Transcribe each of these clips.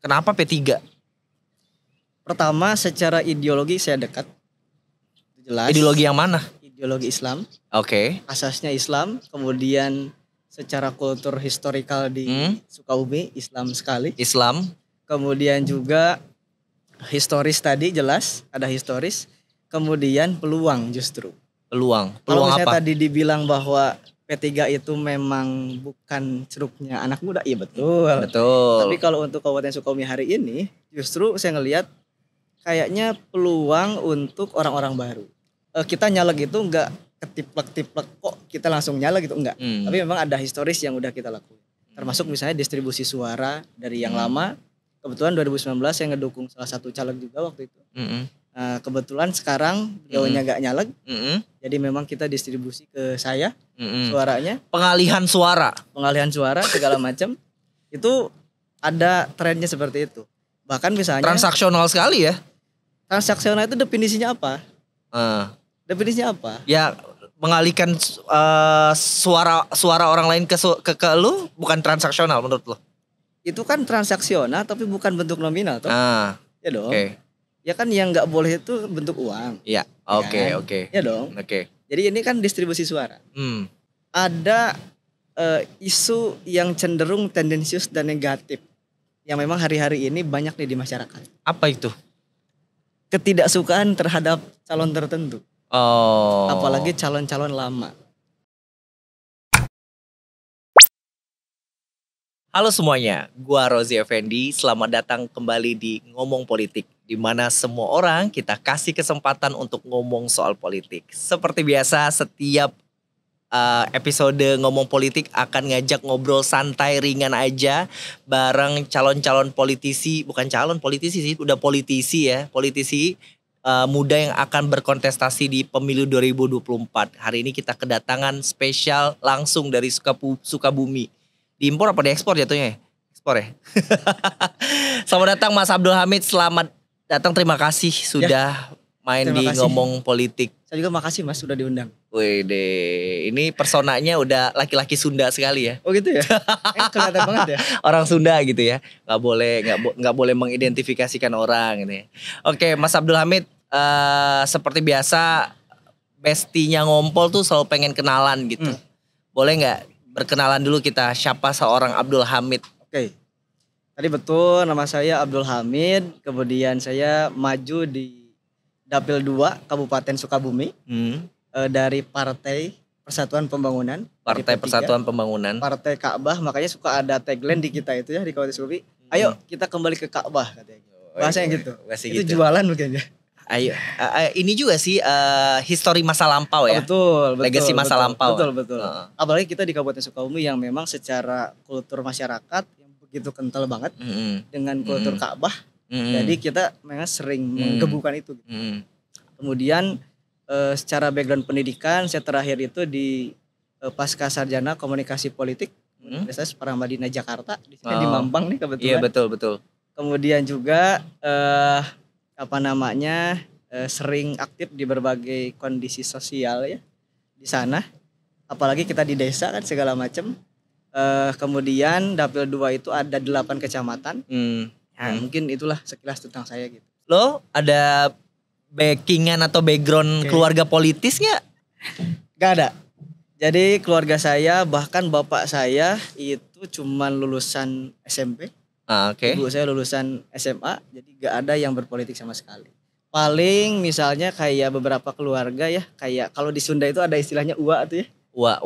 Kenapa P3? Pertama, secara ideologi saya dekat. Jelas. Ideologi yang mana? Ideologi Islam. Oke. Asasnya Islam. Kemudian secara kultur historikal di Sukabumi Islam sekali. Islam. Kemudian juga historis tadi jelas, ada historis. Kemudian peluang justru. Peluang Kalau misalnya apa? tadi dibilang bahwa P3 itu memang bukan ceruknya anak muda, iya betul. Betul. Tapi kalau untuk Kabupaten Sukabumi hari ini, justru saya ngelihat kayaknya peluang untuk orang-orang baru. Kita nyalek itu enggak ketiplek-tiplek kok kita langsung nyalek gitu, enggak. Tapi memang ada historis yang udah kita lakuin. Termasuk misalnya distribusi suara dari yang lama. Kebetulan 2019 saya ngedukung salah satu caleg juga waktu itu. Kebetulan sekarang beliaunya gak nyalek. Jadi memang kita distribusi ke saya suaranya. Pengalihan suara segala macam. Itu ada trennya seperti itu. Bahkan misalnya transaksional sekali ya. Transaksional itu definisinya apa? Definisinya apa? Ya mengalihkan suara orang lain ke lu bukan transaksional menurut lo? Itu kan transaksional tapi bukan bentuk nominal toh. Ya dong. Okay. Ya kan yang nggak boleh itu bentuk uang. Iya. Oke. Ya dong. Oke. Jadi ini kan distribusi suara. Ada isu yang cenderung tendensius dan negatif yang memang hari-hari ini banyak nih di masyarakat. Apa itu? Ketidaksukaan terhadap calon tertentu. Apalagi calon-calon lama. Halo semuanya, gua Rozi Effendi. Selamat datang kembali di Ngomong Politik, di mana semua orang kita kasih kesempatan untuk ngomong soal politik. Seperti biasa, setiap episode Ngomong Politik akan ngajak ngobrol santai ringan aja bareng calon-calon politisi, bukan calon politisi sih, udah politisi ya, politisi muda yang akan berkontestasi di pemilu 2024. Hari ini kita kedatangan spesial langsung dari Sukabumi. Diimpor apa diekspor jatuhnya? Ekspor ya. Selamat datang Mas Abdul Hamid, selamat datang, terima kasih sudah main di Ngomong Politik. Saya juga makasih Mas sudah diundang. Wede, ini personanya udah laki-laki Sunda sekali ya. Oh gitu ya? Kelihatan banget ya. Orang Sunda gitu ya. Nggak boleh mengidentifikasikan orang gitu ya. Oke, Mas Abdul Hamid, seperti biasa bestinya ngompol tuh selalu pengen kenalan gitu. Boleh nggak berkenalan dulu kita, siapa seorang Abdul Hamid? Oke. Tadi betul nama saya Abdul Hamid, kemudian saya maju di Dapil 2 Kabupaten Sukabumi dari Partai Persatuan Pembangunan. Partai Persatuan Pembangunan. Partai Ka'bah, makanya suka ada tagline di kita itu ya di Kabupaten Sukabumi. Ayo kita kembali ke Ka'bah katanya. Bahasanya gitu. Itu jualan mungkin ya. Ayo, ini juga sih histori masa lampau ya. Betul. Legasi masa lampau. Betul. Apalagi kita di Kabupaten Sukabumi yang memang secara kultur masyarakat yang begitu kental banget dengan kultur Ka'bah. Jadi kita memang sering menggebukan itu. Kemudian secara background pendidikan saya terakhir itu di Pasca Sarjana Komunikasi Politik Universitas Paramadina Jakarta di Mampang nih kebetulan. Iya betul. Kemudian juga sering aktif di berbagai kondisi sosial ya di sana, apalagi kita di desa kan segala macam. Kemudian Dapil 2 itu ada 8 kecamatan. Mungkin itulah sekilas tentang saya gitu. Lo ada backingan atau background keluarga politis nggak? Gak ada. Jadi keluarga saya, bahkan bapak saya itu cuman lulusan SMP. Ibu saya lulusan SMA, jadi gak ada yang berpolitik sama sekali. Paling misalnya kayak beberapa keluarga ya, kayak kalau di Sunda itu ada istilahnya uwa tuh ya. Uwa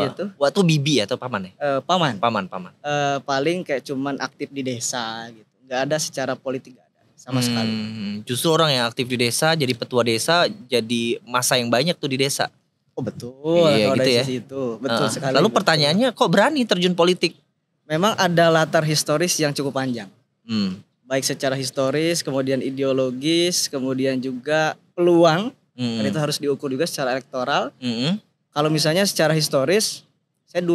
gitu. Uwa tuh bibi atau paman ya? Paman. Paling kayak cuman aktif di desa gitu. Gak ada secara politik, gak ada sama sekali. Justru orang yang aktif di desa, jadi petua desa, jadi masa yang banyak tuh di desa. Oh betul, iya, gitu ya. Itu. Betul sekali. Lalu pertanyaannya kok berani terjun politik? Memang ada latar historis yang cukup panjang. Baik secara historis, kemudian ideologis, kemudian juga peluang. Dan itu harus diukur juga secara elektoral. Kalau misalnya secara historis, saya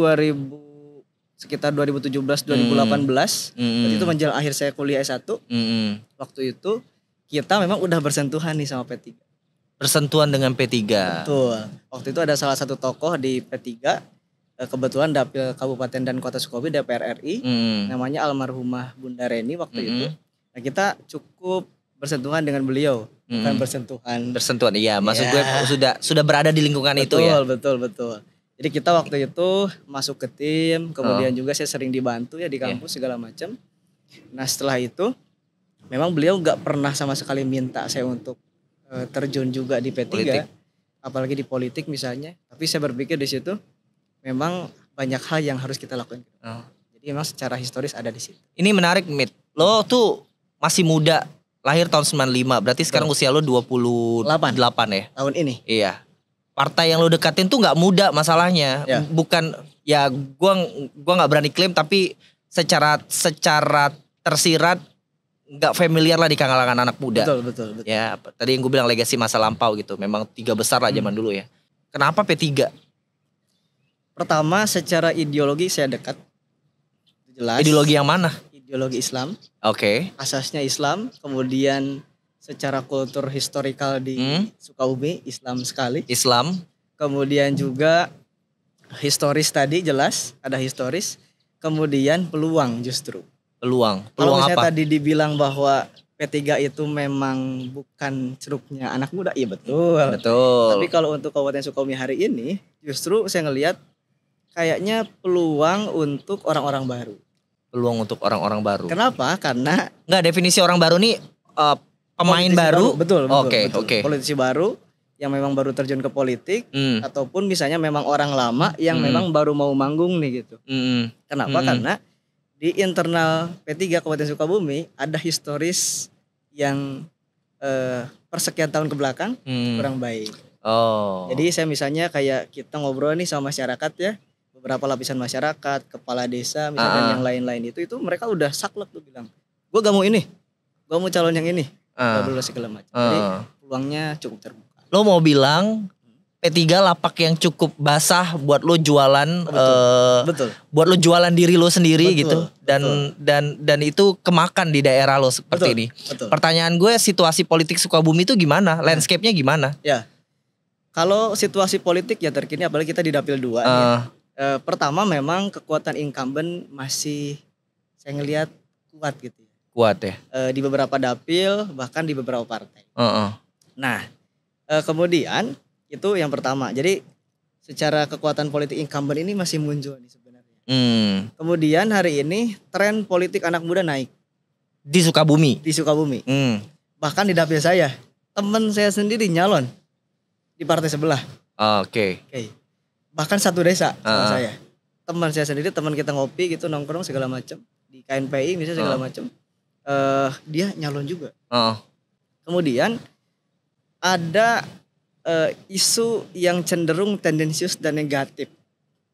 sekitar 2017-2018, itu menjelang akhir saya kuliah S1. Waktu itu kita memang udah bersentuhan nih sama P3. Bersentuhan dengan P3. Betul. Waktu itu ada salah satu tokoh di P3 kebetulan Dapil Kabupaten dan Kota Sukabumi DPR RI, namanya almarhumah Bunda Reni waktu itu. Nah kita cukup bersentuhan dengan beliau, bukan bersentuhan. Iya, maksud gue sudah berada di lingkungan itu ya. Betul. Jadi kita waktu itu masuk ke tim, kemudian juga saya sering dibantu ya di kampus segala macam. Nah setelah itu memang beliau nggak pernah sama sekali minta saya untuk terjun juga di P3, apalagi di politik misalnya. Tapi saya berpikir di situ memang banyak hal yang harus kita lakukan. Jadi memang secara historis ada di situ. Ini menarik, Mit. Lo tuh masih muda, lahir tahun 95. Berarti sekarang usia lo 28 ya? Tahun ini. Iya. Partai yang lo dekatin tuh gak muda masalahnya. Ya. Bukan, ya gua gak berani klaim, tapi secara tersirat gak familiar lah di kalangan anak muda. Betul. Ya, tadi yang gue bilang legasi masa lampau gitu. Memang 3 besar lah zaman dulu ya. Kenapa P3? Pertama secara ideologi saya dekat. Jelas. Ideologi yang mana? Ideologi Islam. Oke. Asasnya Islam, kemudian secara kultur historikal di Sukabumi Islam sekali. Islam. Kemudian juga historis tadi jelas, ada historis. Kemudian peluang justru. Peluang kalau misalnya apa? Tadi dibilang bahwa P3 itu memang bukan ceruknya anak muda, iya betul. Tapi kalau untuk Kabupaten Sukabumi hari ini, justru saya ngelihat kayaknya peluang untuk orang-orang baru. Peluang untuk orang-orang baru. Kenapa? Karena definisi orang baru nih pemain baru. Betul. Oke. Politisi baru yang memang baru terjun ke politik, ataupun misalnya memang orang lama yang memang baru mau manggung nih gitu. Kenapa? Karena di internal P3 Kabupaten Sukabumi ada historis yang persekian tahun ke belakang kurang baik. Jadi saya misalnya kayak kita ngobrol nih sama masyarakat ya, beberapa lapisan masyarakat, kepala desa misalnya dan yang lain-lain itu mereka udah saklek tuh bilang, gue gak mau ini, gue mau calon yang ini, segala macam. Jadi peluangnya cukup terbuka. Lo mau bilang P3 lapak yang cukup basah buat lo jualan, betul. Buat lo jualan diri lo sendiri gitu, dan itu kemakan di daerah lo seperti ini. Betul. Pertanyaan gue, situasi politik Sukabumi itu gimana? Landscape-nya gimana? Ya, kalau situasi politik ya terkini, apalagi kita di Dapil 2 nih. Pertama memang kekuatan incumbent masih saya ngelihat kuat gitu. Kuat ya? Di beberapa dapil, bahkan di beberapa partai. Nah, kemudian itu yang pertama. Jadi secara kekuatan politik incumbent ini masih muncul nih sebenarnya. Kemudian hari ini tren politik anak muda naik. Di Sukabumi? Di Sukabumi. Bahkan di dapil saya, teman saya sendiri nyalon di partai sebelah. Oke. Bahkan satu desa sama saya. Teman saya sendiri, teman kita ngopi gitu, nongkrong segala macam di KNPI misalnya segala macam. Dia nyalon juga. Kemudian ada isu yang cenderung tendensius dan negatif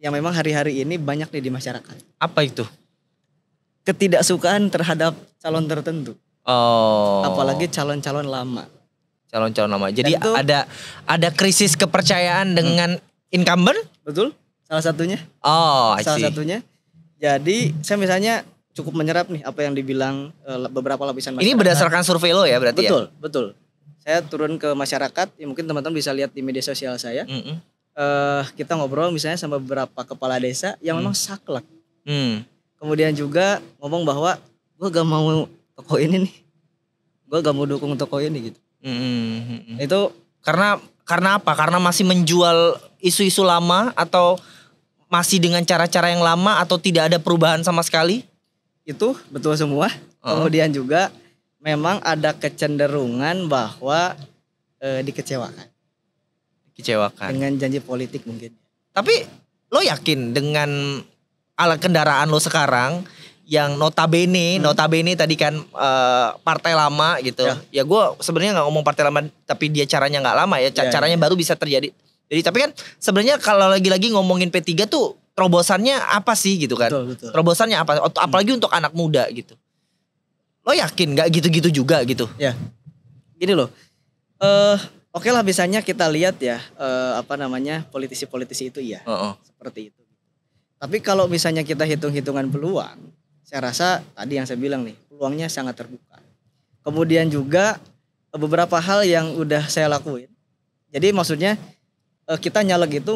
yang memang hari-hari ini banyak nih di masyarakat. Apa itu? Ketidaksukaan terhadap calon tertentu. Apalagi calon-calon lama. Calon-calon lama. Jadi itu, ada krisis kepercayaan dengan incumbent? Betul. Salah satunya. Salah satunya. Jadi saya misalnya cukup menyerap nih apa yang dibilang beberapa lapisan masyarakat. Ini berdasarkan survei lo ya berarti? Betul. Saya turun ke masyarakat, ya mungkin teman-teman bisa lihat di media sosial saya. Kita ngobrol misalnya sama beberapa kepala desa yang memang saklek. Kemudian juga ngomong bahwa gue gak mau tokoh ini nih, gue gak mau dukung tokoh ini gitu. Itu karena apa? Karena masih menjual isu-isu lama, atau masih dengan cara-cara yang lama, atau tidak ada perubahan sama sekali? Itu betul semua. Kemudian juga memang ada kecenderungan bahwa dikecewakan dengan janji politik mungkin. Tapi lo yakin dengan alat kendaraan lo sekarang yang notabene tadi kan partai lama gitu. Ya gue sebenarnya nggak ngomong partai lama, tapi dia caranya nggak lama ya. Caranya baru bisa terjadi. Jadi tapi kan sebenarnya kalau lagi-lagi ngomongin P3 tuh terobosannya apa sih gitu kan? Betul. Terobosannya apa? Apalagi untuk anak muda gitu. Lo yakin nggak gitu-gitu juga gitu? Ya, gini loh. Oke lah, misalnya kita lihat ya politisi-politisi itu ya seperti itu. Tapi kalau misalnya kita hitung-hitungan peluang, saya rasa tadi yang saya bilang nih, peluangnya sangat terbuka. Kemudian juga beberapa hal yang udah saya lakuin. Jadi maksudnya kita nyalek itu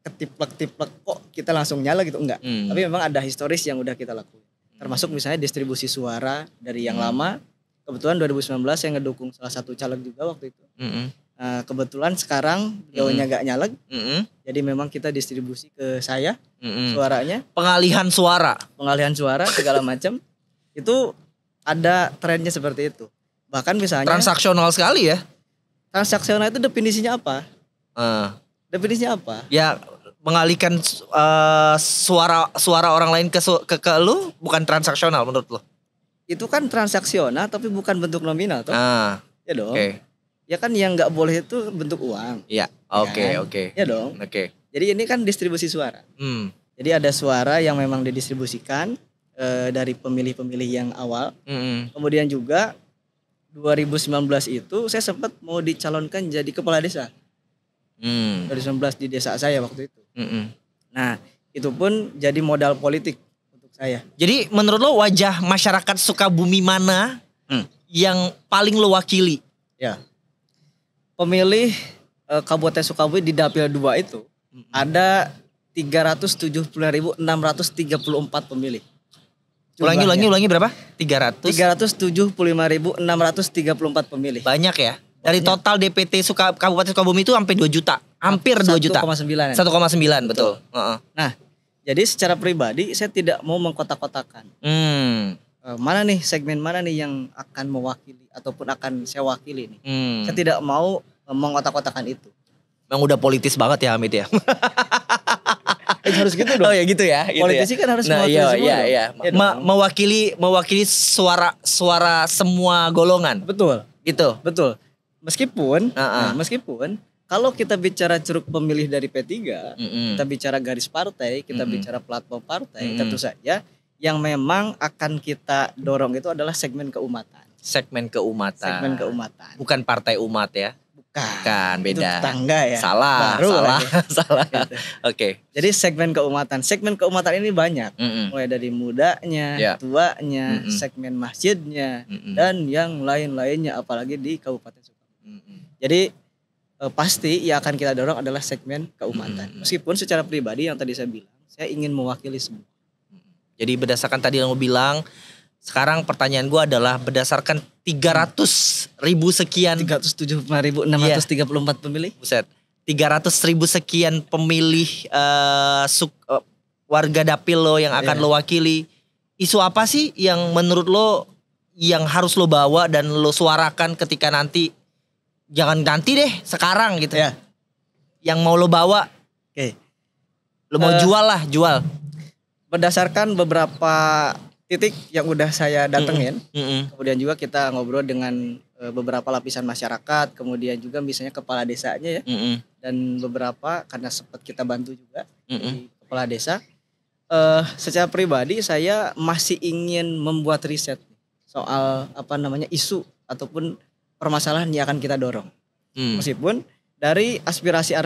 ketiplek-tiplek kok kita langsung nyala gitu, enggak. Tapi memang ada historis yang udah kita lakuin. Termasuk misalnya distribusi suara dari yang lama. Kebetulan 2019 saya ngedukung salah satu caleg juga waktu itu. Kebetulan sekarang beliaunya gak nyalek. Jadi memang kita distribusi ke saya suaranya. Pengalihan suara segala macam. Itu ada trennya seperti itu. Bahkan misalnya transaksional sekali ya. Transaksional itu definisinya apa? Definisinya apa? Ya mengalihkan suara orang lain ke lu bukan transaksional menurut lo? Itu kan transaksional tapi bukan bentuk nominal toh. Ya dong. Ya kan yang nggak boleh itu bentuk uang. Iya. Oke. Ya dong. Oke. Jadi ini kan distribusi suara. Jadi ada suara yang memang didistribusikan dari pemilih-pemilih yang awal. Kemudian juga 2019 itu saya sempat mau dicalonkan jadi kepala desa. 2019 di desa saya waktu itu. Nah itu pun jadi modal politik untuk saya. Jadi menurut lo wajah masyarakat Sukabumi mana yang paling lo wakili? Ya, pemilih Kabupaten Sukabumi di Dapil 2 itu ada 370.634 pemilih. Ulangi berapa? 375.634 pemilih. Banyak ya. Dari total DPT Kabupaten Sukabumi itu sampai 2 juta. Hampir 2 juta. 1,9. 1,9 betul. Nah, jadi secara pribadi saya tidak mau mengkotak-kotakan. Mana nih segmen mana nih yang akan mewakili ataupun akan saya wakili nih. Saya tidak mau mengotak-kotakan itu. Memang udah politis banget ya Hamid ya. Harus gitu dong. Oh ya gitu ya. Politisi kan harus mewakili semua. Iya. Mewakili suara semua golongan. Betul. Gitu. Betul. Meskipun kalau kita bicara ceruk pemilih dari P3, kita bicara garis partai, kita bicara platform partai, tentu saja yang memang akan kita dorong itu adalah segmen keumatan. Segmen keumatan. Bukan partai umat ya. Bukan, beda. Itu tetangga ya. Salah. Gitu. Oke. Jadi segmen keumatan. Segmen keumatan ini banyak. Mulai dari mudanya, tuanya, segmen masjidnya, dan yang lain-lainnya apalagi di Kabupaten Sukabumi. Jadi pasti yang akan kita dorong adalah segmen keumatan. Meskipun secara pribadi yang tadi saya bilang, saya ingin mewakili semua. Jadi berdasarkan tadi yang lo bilang, sekarang pertanyaan gue adalah berdasarkan 300.000 sekian 375.634 pemilih. Buset. 300.000 sekian pemilih warga dapil lo yang akan lo wakili. Isu apa sih yang menurut lo yang harus lo bawa dan lo suarakan ketika nanti, jangan nanti deh, sekarang gitu. Yang mau lo bawa. Lo mau jual. Berdasarkan beberapa titik yang udah saya datengin, kemudian juga kita ngobrol dengan beberapa lapisan masyarakat, kemudian juga misalnya kepala desanya ya, dan beberapa karena sempat kita bantu juga di kepala desa. Secara pribadi saya masih ingin membuat riset soal isu ataupun permasalahan yang akan kita dorong. Meskipun dari aspirasi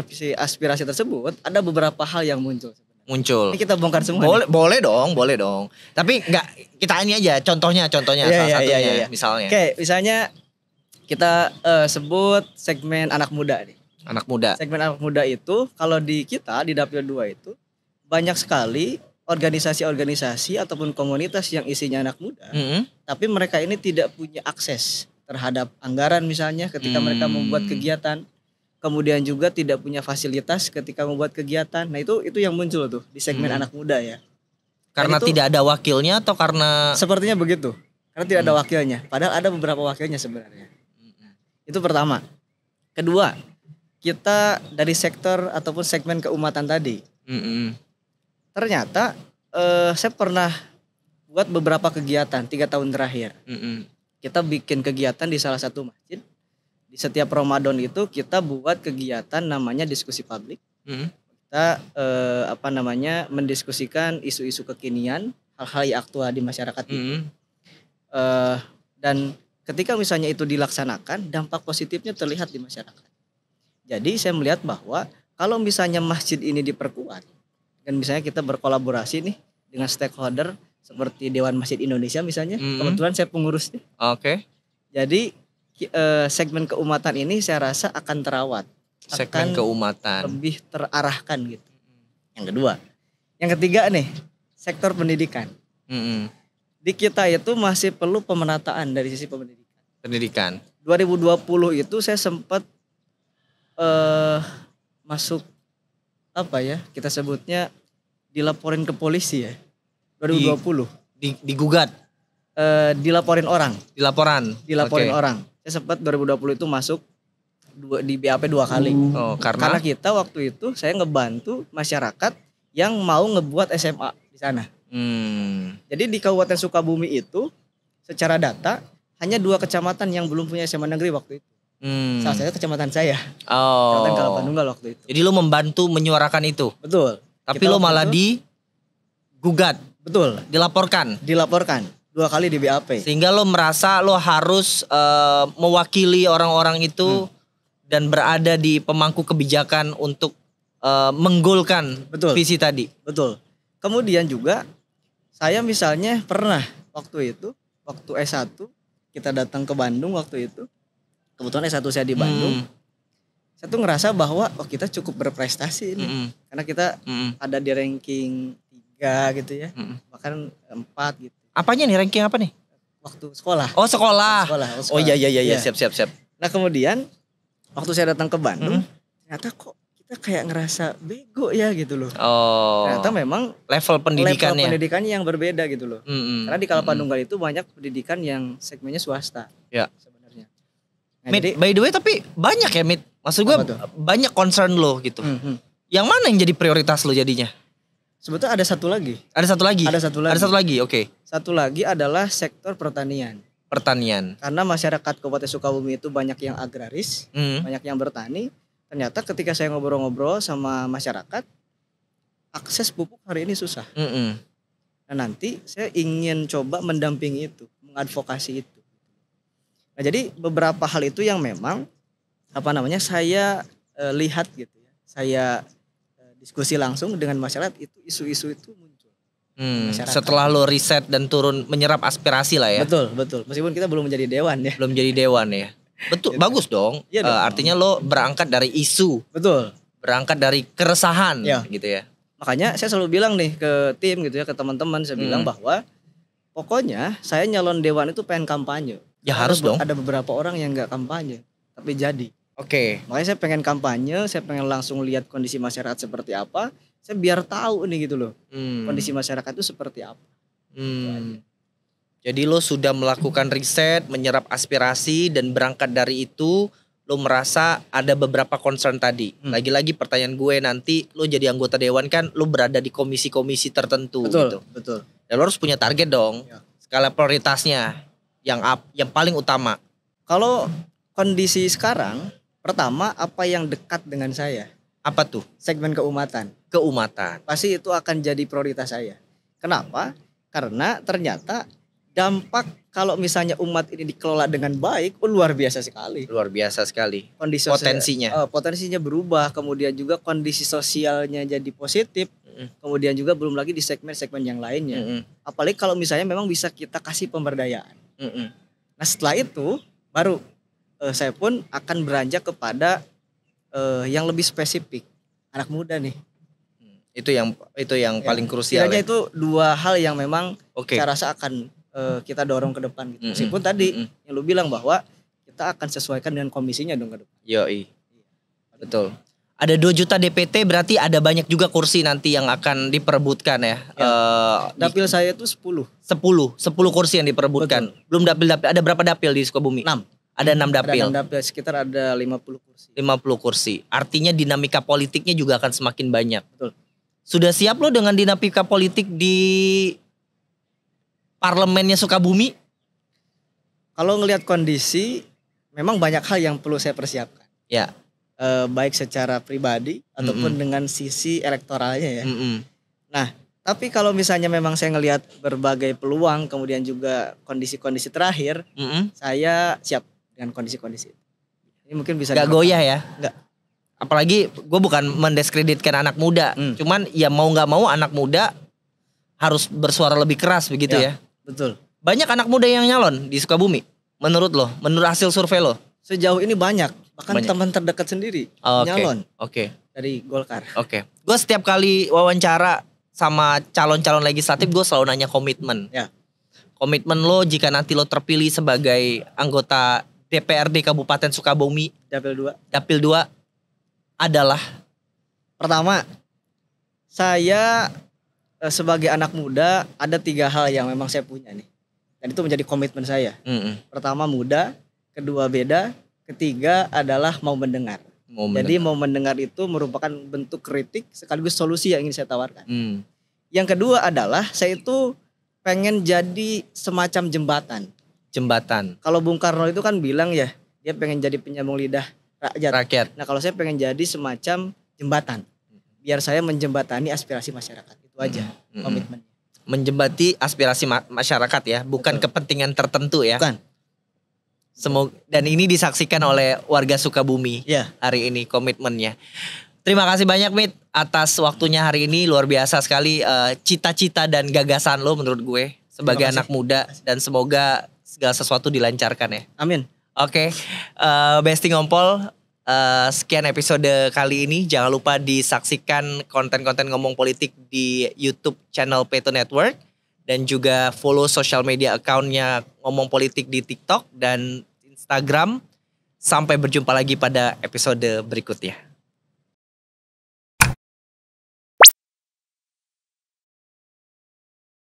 tersebut ada beberapa hal yang muncul. Ini kita bongkar semua. Boleh dong. Tapi enggak, kita ini aja contohnya salah satunya misalnya. Oke, misalnya kita sebut segmen anak muda nih. Anak muda. Segmen anak muda itu kalau di kita di Dapil 2 itu banyak sekali organisasi-organisasi ataupun komunitas yang isinya anak muda. Tapi mereka ini tidak punya akses terhadap anggaran misalnya ketika mereka membuat kegiatan. Kemudian juga tidak punya fasilitas ketika membuat kegiatan. Nah itu yang muncul tuh di segmen anak muda ya. Karena itu, tidak ada wakilnya atau karena? Sepertinya begitu. Karena tidak ada wakilnya. Padahal ada beberapa wakilnya sebenarnya. Itu pertama. Kedua, kita dari sektor ataupun segmen keumatan tadi. Ternyata saya pernah buat beberapa kegiatan 3 tahun terakhir. Kita bikin kegiatan di salah satu masjid. Di setiap Ramadan itu kita buat kegiatan namanya diskusi publik. Kita mendiskusikan isu-isu kekinian, hal-hal yang aktual di masyarakat itu. Dan ketika misalnya itu dilaksanakan, dampak positifnya terlihat di masyarakat. Jadi saya melihat bahwa kalau misalnya masjid ini diperkuat, dan misalnya kita berkolaborasi nih dengan stakeholder seperti Dewan Masjid Indonesia misalnya, kebetulan saya pengurusnya. Jadi segmen keumatan ini saya rasa akan terawat, segmen keumatan lebih terarahkan gitu. Yang kedua. Yang ketiga nih, sektor pendidikan. Di kita itu masih perlu pemerataan dari sisi pendidikan. 2020 itu saya sempat masuk apa ya? Kita sebutnya dilaporin ke polisi ya. 2020. Digugat. Dilaporin orang. Dilaporin orang. Saya sempat 2020 itu masuk di BAP 2 kali. Karena kita waktu itu saya ngebantu masyarakat yang mau ngebuat SMA di sana. Jadi di Kabupaten Sukabumi itu secara data hanya 2 kecamatan yang belum punya SMA negeri waktu itu. Salah satunya kecamatan saya. Kecamatan Kalapanunggal waktu itu. Jadi lo membantu menyuarakan itu. Betul. Tapi lo malah digugat. Betul. Dilaporkan 2 kali di BAP. Sehingga lo merasa lo harus mewakili orang-orang itu dan berada di pemangku kebijakan untuk menggolkan visi tadi. Betul. Kemudian juga saya misalnya pernah waktu S1 kita datang ke Bandung waktu itu. Kebetulan S1 saya di Bandung. Saya tuh ngerasa bahwa kita cukup berprestasi ini. Karena kita ada di ranking 3 gitu ya. Bahkan 4 gitu. Apanya nih, ranking apa nih? Waktu sekolah. Oh, sekolah. Oh iya, siap. Nah, kemudian waktu saya datang ke Bandung, ternyata kok kita kayak ngerasa bego ya gitu loh. Ternyata memang level pendidikannya yang berbeda gitu loh. Karena di Kalapanunggal itu banyak pendidikan yang segmennya swasta. Ya. Sebenarnya. Nah, by the way, tapi banyak ya, Mit. Maksud gue banyak concern lo gitu. Yang mana yang jadi prioritas lo jadinya? Sebetulnya ada satu lagi. Ada satu lagi, oke. Satu lagi adalah sektor pertanian. Karena masyarakat Kabupaten Sukabumi itu banyak yang agraris, banyak yang bertani. Ternyata ketika saya ngobrol-ngobrol sama masyarakat, akses pupuk hari ini susah. Nah, nanti saya ingin coba mendampingi itu, mengadvokasi itu. Nah, jadi beberapa hal itu yang memang saya lihat gitu ya. Saya diskusi langsung dengan masyarakat, itu isu-isu itu muncul. Setelah lo riset dan turun menyerap aspirasi lah ya. Betul. Meskipun kita belum menjadi dewan ya. Betul, bagus dong. Ya, dong. Artinya lo berangkat dari isu. Betul. Berangkat dari keresahan gitu ya. Makanya saya selalu bilang nih ke tim gitu ya, ke teman-teman, saya bilang bahwa pokoknya saya nyalon dewan itu pengen kampanye. Ya harus dong. Ada beberapa orang yang nggak kampanye tapi jadi. Oke. Makanya saya pengen kampanye, saya pengen langsung lihat kondisi masyarakat seperti apa. Saya biar tahu nih gitu loh. Kondisi masyarakat itu seperti apa. Jadi lo sudah melakukan riset, menyerap aspirasi, dan berangkat dari itu lo merasa ada beberapa concern tadi. Lagi-lagi pertanyaan gue nanti, lo jadi anggota dewan kan, lo berada di komisi-komisi tertentu. Betul. Dan lo harus punya target dong. Skala prioritasnya yang paling utama. Kalau kondisi sekarang, pertama apa yang dekat dengan saya. Apa tuh? Segmen keumatan. Pasti itu akan jadi prioritas saya. Kenapa? Karena ternyata dampak kalau misalnya umat ini dikelola dengan baik, luar biasa sekali. Kondisi potensinya berubah, kemudian juga kondisi sosialnya jadi positif. Kemudian juga belum lagi di segmen-segmen yang lainnya. Apalagi kalau misalnya memang bisa kita kasih pemberdayaan. Nah, setelah itu baru saya pun akan beranjak kepada yang lebih spesifik, anak muda nih. Itu yang paling krusial. Kiranya itu 2 hal yang memang saya rasa akan kita dorong ke depan gitu. Meskipun tadi yang lu bilang bahwa kita akan sesuaikan dengan komisinya dong ke depan. Yoi. Betul. Ada 2 juta DPT, berarti ada banyak juga kursi nanti yang akan diperebutkan ya. Dapil saya itu 10 kursi yang diperebutkan. Betul. Belum dapil-dapil. Ada berapa dapil di Sukabumi? 6. Ada 6 dapil. Ada 6 dapil, sekitar ada 50 kursi. 50 kursi. Artinya dinamika politiknya juga akan semakin banyak. Betul. Sudah siap lo dengan dinamika politik di parlemennya Sukabumi? Kalau ngelihat kondisi, memang banyak hal yang perlu saya persiapkan. Ya. Baik secara pribadi ataupun dengan sisi elektoralnya ya. Nah, tapi kalau misalnya memang saya ngelihat berbagai peluang, kemudian juga kondisi-kondisi terakhir, saya siap dengan kondisi-kondisi. Ini mungkin bisa gak goyah ya? Enggak. Apalagi gue bukan mendiskreditkan anak muda, cuman ya mau gak mau anak muda harus bersuara lebih keras begitu ya. Betul. Banyak anak muda yang nyalon di Sukabumi, menurut lo, menurut hasil survei lo? Sejauh ini banyak, bahkan teman terdekat sendiri nyalon. Oke. dari Golkar. Oke. Gue setiap kali wawancara sama calon-calon legislatif gue selalu nanya komitmen. Ya. Komitmen lo jika nanti lo terpilih sebagai anggota DPRD Kabupaten Sukabumi Dapil 2 adalah? Pertama, saya sebagai anak muda ada 3 hal yang memang saya punya nih. Dan itu menjadi komitmen saya. Pertama muda, kedua beda, ketiga adalah mau mendengar. Jadi mau mendengar itu merupakan bentuk kritik sekaligus solusi yang ingin saya tawarkan. Yang kedua adalah saya itu pengen jadi semacam jembatan. Kalau Bung Karno itu kan bilang ya, dia pengen jadi penyambung lidah rakyat. Nah kalau saya pengen jadi semacam jembatan. Biar saya menjembatani aspirasi masyarakat. Itu aja komitmennya. Menjembati aspirasi masyarakat ya, bukan betul, kepentingan tertentu ya. Bukan. Semoga, dan ini disaksikan oleh warga Sukabumi hari ini komitmennya. Terima kasih banyak Mit atas waktunya hari ini, luar biasa sekali cita-cita dan gagasan lo menurut gue sebagai anak muda, dan semoga segala sesuatu dilancarkan ya. Amin. Oke, Besti Ngompol, sekian episode kali ini. Jangan lupa disaksikan konten-konten ngomong politik di YouTube channel Peto Network. Dan juga follow social media account-nya Ngomong Politik di TikTok dan Instagram. Sampai berjumpa lagi pada episode berikutnya.